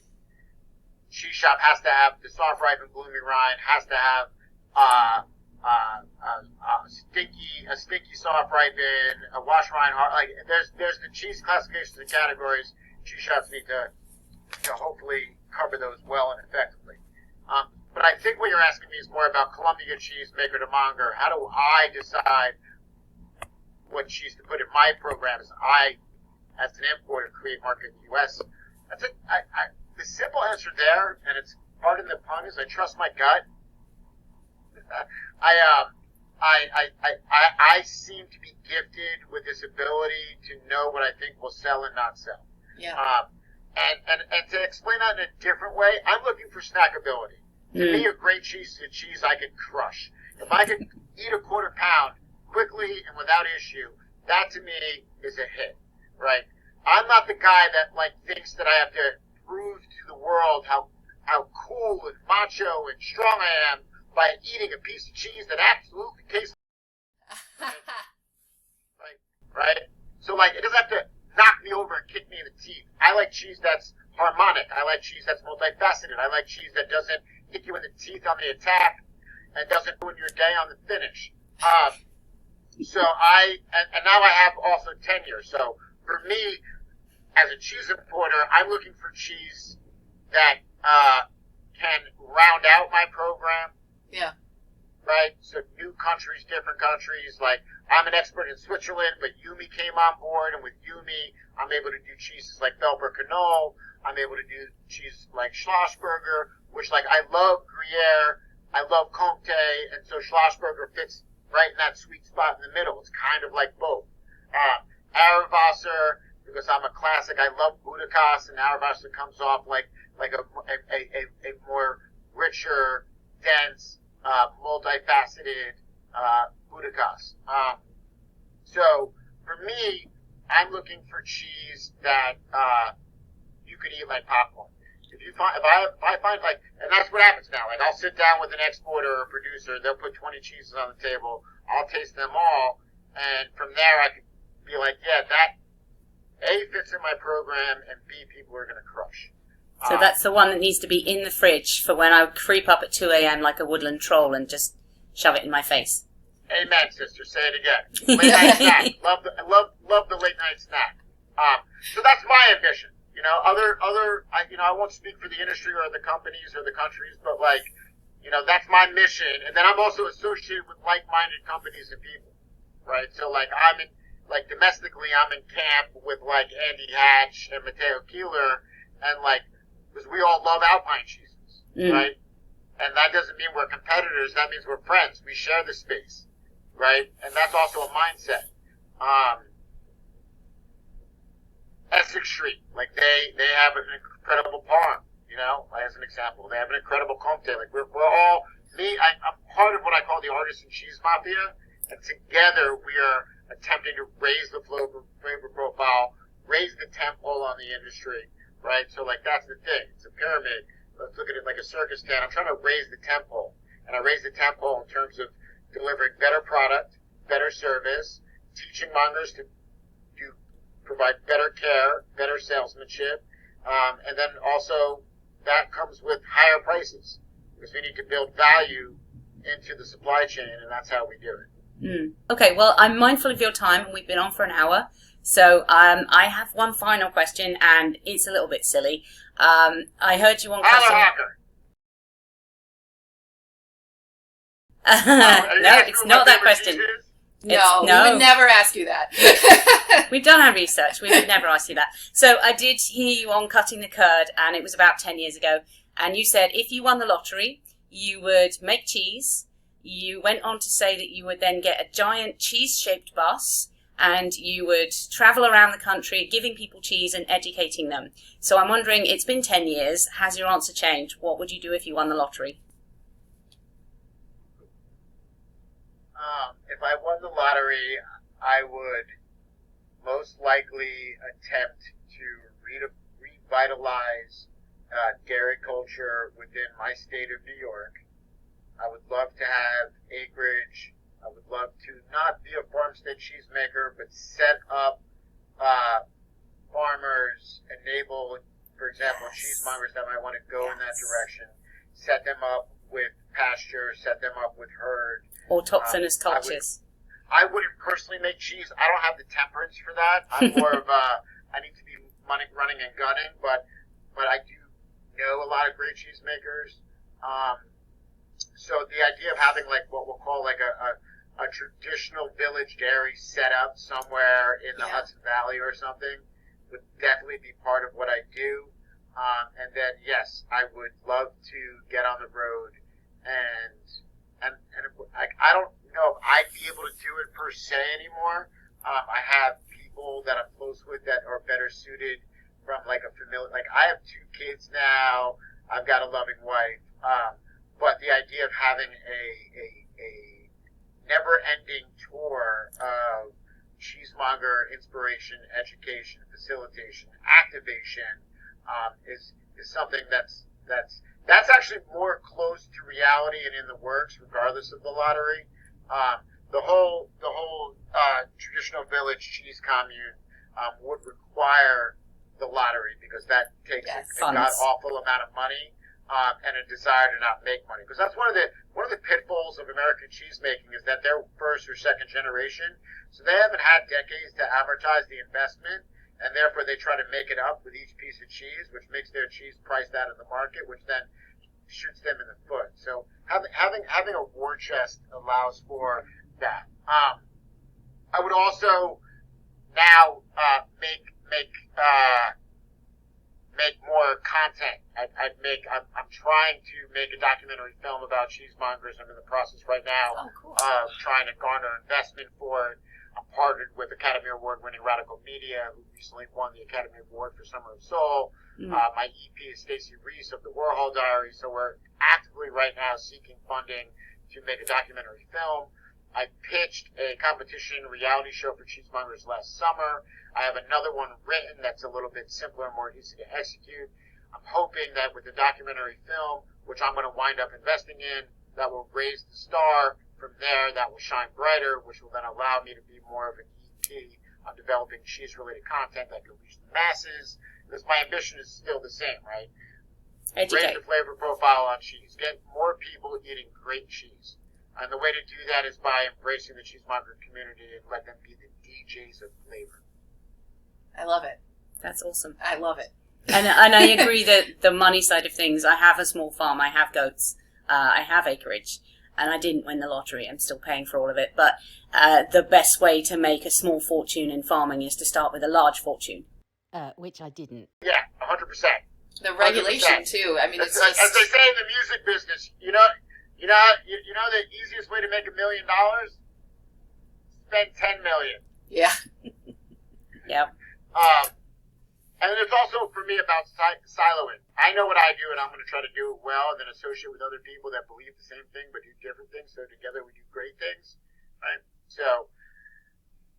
cheese shop has to have the soft ripened blooming rind, has to have a stinky soft ripened, a wash rind hard. Like there's the cheese classifications and categories. Cheese shops need to hopefully cover those well and effectively. But I think what you're asking me is more about Columbia cheese maker to Monger. How do I decide what cheese to put in my program as I, as an importer, create market in the U.S.? I think the simple answer there, and it's pardon the pun, is I trust my gut. I seem to be gifted with this ability to know what I think will sell and not sell. Yeah. And to explain that in a different way, I'm looking for snackability. To me, a great cheese is a cheese I could crush. If I could eat a quarter pound quickly and without issue, that to me is a hit, right? I'm not the guy that thinks that I have to prove to the world how cool and macho and strong I am by eating a piece of cheese that absolutely tastes right? So it doesn't have to knock me over and kick me in the teeth. I like cheese that's harmonic. I like cheese that's multifaceted. I like cheese that doesn't hit you in the teeth on the attack and doesn't ruin your day on the finish. So and now I have also tenure. So for me, as a cheese importer, I'm looking for cheese that can round out my program. Yeah. Right? So new countries, different countries. I'm an expert in Switzerland, but Yumi came on board, and with Yumi, I'm able to do cheeses like Belper Canole. I'm able to do cheese like Schlossberger, which I love Gruyere, I love Comté, and so Schlossberger fits right in that sweet spot in the middle. It's kind of like both. Aarewasser, because I'm a classic, I love Budakos, and Aarewasser comes off like a more richer, dense, multifaceted Budakos. So for me, I'm looking for cheese that you could eat like popcorn. If I find and that's what happens now. I'll sit down with an exporter or a producer. They'll put 20 cheeses on the table. I'll taste them all, and from there I could be like, yeah, that A fits in my program, and B people are going to crush. So that's the one that needs to be in the fridge for when I creep up at 2 a.m. like a woodland troll and just shove it in my face. Amen, sister. Say it again. Late night snack. Love the late night snack. So that's my ambition. I won't speak for the industry or the companies or the countries, but that's my mission. And then I'm also associated with like-minded companies and people, right? So I'm in, domestically, I'm in camp with Andy Hatch and Matteo Keeler, and because we all love Alpine cheeses, right? And that doesn't mean we're competitors. That means we're friends. We share the space, right? And that's also a mindset. Essex Street, they have an incredible Parm, as an example. They have an incredible Comté. We're all, I'm part of what I call the artisan cheese mafia, and together we are attempting to raise the flavor profile, raise the tempo on the industry, right? So that's the thing. It's a pyramid. Let's look at it like a circus tent. I'm trying to raise the tempo, and I raise the tempo in terms of delivering better product, better service, teaching mongers to provide better care, better salesmanship, and then also that comes with higher prices because we need to build value into the supply chain, and that's how we do it. Okay, well, I'm mindful of your time, and we've been on for an hour. So I have one final question, and it's a little bit silly. I heard you on cutting... No, it's not that question. No, we would never ask you that. We've done our research. We would never ask you that. So I did hear you on Cutting the Curd, and it was about 10 years ago. And you said if you won the lottery, you would make cheese. You went on to say that you would then get a giant cheese-shaped bus, and you would travel around the country giving people cheese and educating them. So I'm wondering, it's been 10 years. Has your answer changed? What would you do if you won the lottery? If I won the lottery, I would most likely attempt to revitalize dairy culture within my state of New York. I would love to have acreage. I would love to not be a farmstead cheesemaker, but set up farmers, enable for example, cheesemongers that might want to go in that direction, set them up with pasture, set them up with herd. Or toxinous cultures. I wouldn't personally make cheese. I don't have the temperance for that. I'm more of I need to be running and gunning, but I do know a lot of great cheesemakers. So the idea of having like what we'll call like a traditional village dairy set up somewhere in the Hudson Valley or something would definitely be part of what I do. And then yes, I would love to get on the road and I don't know if I'd be able to do it per se anymore. I have people that I'm close with that are better suited from like a familiar, like I have 2 kids now. I've got a loving wife. But the idea of having a never-ending tour of cheesemonger inspiration, education, facilitation, activation, is something that's actually more close to reality and in the works, regardless of the lottery. The whole traditional village cheese commune would require the lottery because that takes a god awful amount of money and a desire to not make money. Because that's one of the pitfalls of American cheese making is that they're first or second generation, so they haven't had decades to amortize the investment, and therefore they try to make it up with each piece of cheese, which makes their cheese priced out of the market, which then shoots them in the foot. So having a war chest allows for that. I would also now make more content. I'm trying to make a documentary film about cheesemongers. I'm in the process right now of trying to garner investment for it. I'm partnered with Academy Award-winning Radical Media, who recently won the Academy Award for Summer of Soul. My EP is Stacey Reese of the Warhol Diary, so we're actively right now seeking funding to make a documentary film. I pitched a competition reality show for cheesemongers last summer. I have another one written that's a little bit simpler and more easy to execute. I'm hoping that with the documentary film, which I'm going to wind up investing in, that will raise the star. From there, that will shine brighter, which will then allow me to be more of an EP on developing cheese-related content that can reach the masses. Because my ambition is still the same, right? Raise the flavor profile on cheese. Get more people eating great cheese. And the way to do that is by embracing the cheesemonger community and let them be the DJs of flavor. I love it. That's awesome. I love it. And I agree that the money side of things, I have a small farm, I have goats, I have acreage, and I didn't win the lottery. I'm still paying for all of it. But the best way to make a small fortune in farming is to start with a large fortune. Which I didn't. Yeah, 100%. The regulation 100%. Too. I mean, it's just... as they say in the music business. You know the easiest way to make $1 million? Spend $10 million. Yeah. Yeah. And then it's also for me about siloing. I know what I do, and I'm going to try to do it well, and then associate with other people that believe the same thing but do different things. So together we do great things, right? So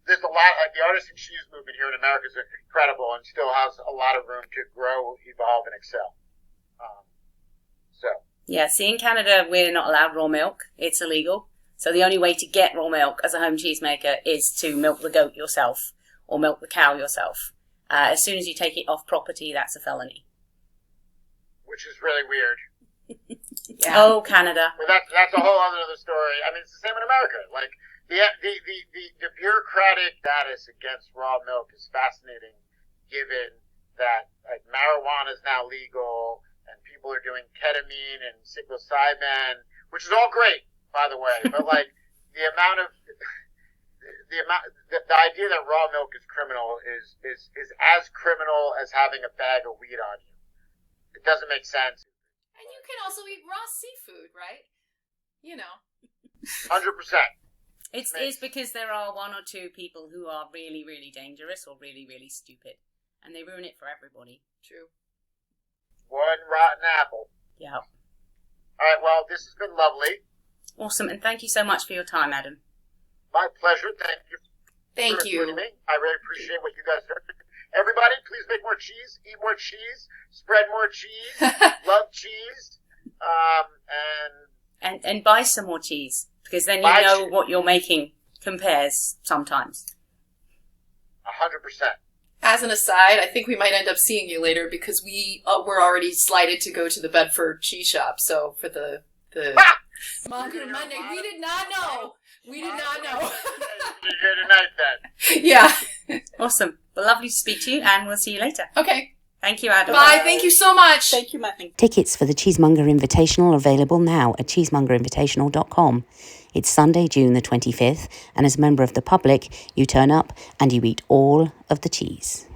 there's a lot. Like the artisan cheese movement here in America is incredible, and still has a lot of room to grow, evolve, and excel. Yeah. See, in Canada we're not allowed raw milk; it's illegal. So the only way to get raw milk as a home cheesemaker is to milk the goat yourself or milk the cow yourself. As soon as you take it off property, that's a felony. Which is really weird. Yeah. Oh, Canada. Well, that's a whole other story. I mean, it's the same in America. Like the bureaucratic status against raw milk is fascinating, given that like marijuana is now legal and people are doing ketamine and psilocybin, which is all great, by the way. But like the idea that raw milk is criminal is as criminal as having a bag of weed on you. It doesn't make sense. And you can also eat raw seafood, right? 100%. It's because there are one or two people who are really, really dangerous or really, really stupid, and they ruin it for everybody. True. One rotten apple. Yeah. All right. Well, this has been lovely. Awesome, and thank you so much for your time, Adam. My pleasure. Thank you. Thank you. Me. I really appreciate what you guys are doing. Everybody, please make more cheese, eat more cheese, spread more cheese, love cheese, and buy some more cheese, because then you know what you're making compares sometimes. 100%. As an aside, I think we might end up seeing you later because we were already slighted to go to the Bedford Cheese Shop. So for the Monger Monday, we did not know. We did not know. You're here tonight then. Yeah. Awesome. Well, lovely to speak to you, and we'll see you later. Okay. Thank you, Adam. Bye. Thank you so much. Thank you, Matthew. Tickets for the Cheesemonger Invitational are available now at cheesemongerinvitational.com. It's Sunday, June the 25th, and as a member of the public, you turn up and you eat all of the cheese.